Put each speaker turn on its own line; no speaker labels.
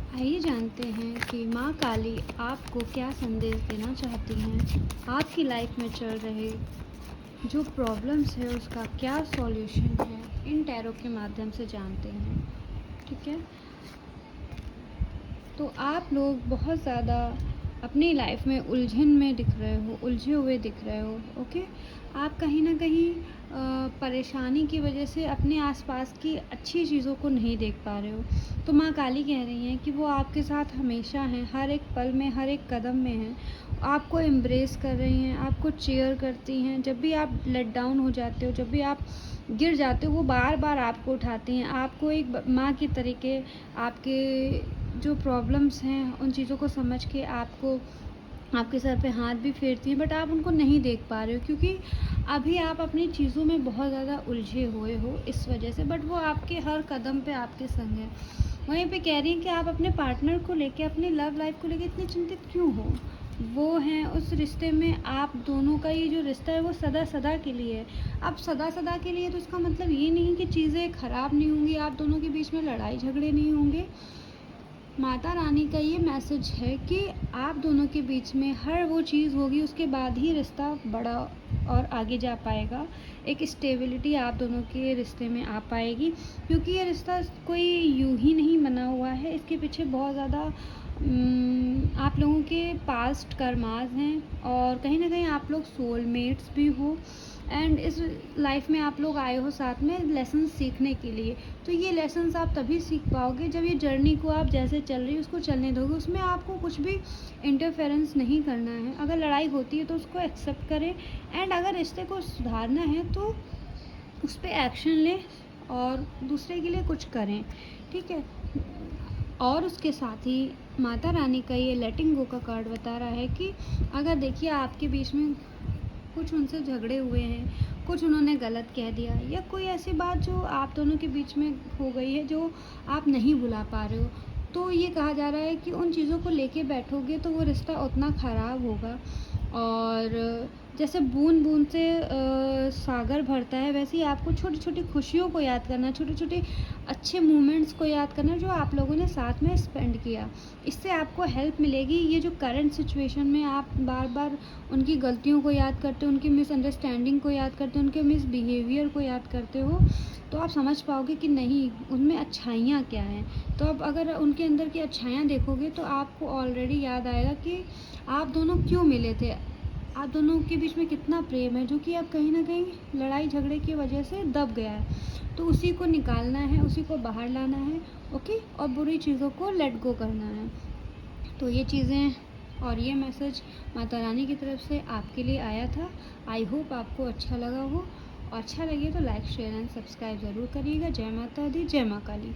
आइए जानते हैं कि माँ काली आपको क्या संदेश देना चाहती हैं। आपकी लाइफ में चल रहे जो प्रॉब्लम्स है उसका क्या सॉल्यूशन है, इन टैरो के माध्यम से जानते हैं। ठीक है, तो आप लोग बहुत ज़्यादा अपनी लाइफ में उलझन में दिख रहे हो, उलझे हुए दिख रहे हो। ओके, आप कहीं ना कहीं परेशानी की वजह से अपने आसपास की अच्छी चीज़ों को नहीं देख पा रहे हो। तो माँ काली कह रही हैं कि वो आपके साथ हमेशा हैं, हर एक पल में, हर एक कदम में हैं। आपको एम्ब्रेस कर रही हैं, आपको चीयर करती हैं। जब भी आप लेट डाउन हो जाते हो, जब भी आप गिर जाते हो, वो बार बार आपको उठाती हैं। आपको एक माँ की तरीके आपके जो प्रॉब्लम्स हैं उन चीज़ों को समझ के आपको आपके सर पे हाथ भी फेरती हैं, बट आप उनको नहीं देख पा रहे हो क्योंकि अभी आप अपनी चीज़ों में बहुत ज़्यादा उलझे हुए हो इस वजह से। बट वो आपके हर कदम पे आपके संग है। वहीं पे कह रही हैं कि आप अपने पार्टनर को लेके, अपनी लव लाइफ को लेके इतनी चिंतित क्यों हो। वो हैं उस रिश्ते में, आप दोनों का ये जो रिश्ता है वो सदा सदा के लिए है। अब सदा सदा के लिए तो इसका मतलब ये नहीं कि चीज़ें ख़राब नहीं होंगी, आप दोनों के बीच में लड़ाई झगड़े नहीं होंगे। माता रानी का ये मैसेज है कि आप दोनों के बीच में हर वो चीज़ होगी, उसके बाद ही रिश्ता बड़ा और आगे जा पाएगा। एक स्टेबिलिटी आप दोनों के रिश्ते में आ पाएगी, क्योंकि ये रिश्ता कोई यूं ही नहीं बना हुआ है। इसके पीछे बहुत ज़्यादा आप लोगों के पास्ट कर्मास हैं और कहीं ना कहीं आप लोग सोलमेट्स भी हो। एंड इस लाइफ में आप लोग आए हो साथ में लेसन सीखने के लिए। तो ये लेसन्स आप तभी सीख पाओगे जब ये जर्नी को आप जैसे चल रही है उसको चलने दोगे, उसमें आपको कुछ भी इंटरफेरेंस नहीं करना है। अगर लड़ाई होती है तो उसको एक्सेप्ट करें, एंड अगर रिश्ते को सुधारना है तो उस पर एक्शन लें और दूसरे के लिए कुछ करें। ठीक है, और उसके साथ ही माता रानी का ये लेटिंग गो का कार्ड बता रहा है कि अगर देखिए आपके बीच में कुछ उनसे झगड़े हुए हैं, कुछ उन्होंने गलत कह दिया, या कोई ऐसी बात जो आप दोनों के बीच में हो गई है जो आप नहीं भुला पा रहे हो, तो ये कहा जा रहा है कि उन चीज़ों को लेके बैठोगे तो वो रिश्ता उतना ख़राब होगा। और जैसे बूंद बूंद से सागर भरता है, वैसे ही आपको छोटी छोटी खुशियों को याद करना, छोटे छोटे अच्छे मोमेंट्स को याद करना जो आप लोगों ने साथ में स्पेंड किया। इससे आपको हेल्प मिलेगी। ये जो करंट सिचुएशन में आप बार बार उनकी गलतियों को याद करते हो, उनकी मिसअंडरस्टैंडिंग को याद करते हो, उनके मिसबिहेवियर को याद करते हो, तो आप समझ पाओगे कि नहीं, उनमें अच्छाइयाँ क्या हैं। तो अब अगर उनके अंदर की अच्छाइयाँ देखोगे तो आपको ऑलरेडी याद आएगा कि आप दोनों क्यों मिले थे, आप दोनों के बीच में कितना प्रेम है जो कि अब कहीं ना कहीं लड़ाई झगड़े की वजह से दब गया है। तो उसी को निकालना है, उसी को बाहर लाना है। ओके, और बुरी चीज़ों को लेट गो करना है। तो ये चीज़ें और ये मैसेज माता रानी की तरफ से आपके लिए आया था। आई होप आपको अच्छा लगा हो, और अच्छा लगे तो लाइक शेयर एंड सब्सक्राइब ज़रूर करिएगा। जय माता दी, जय माँ काली।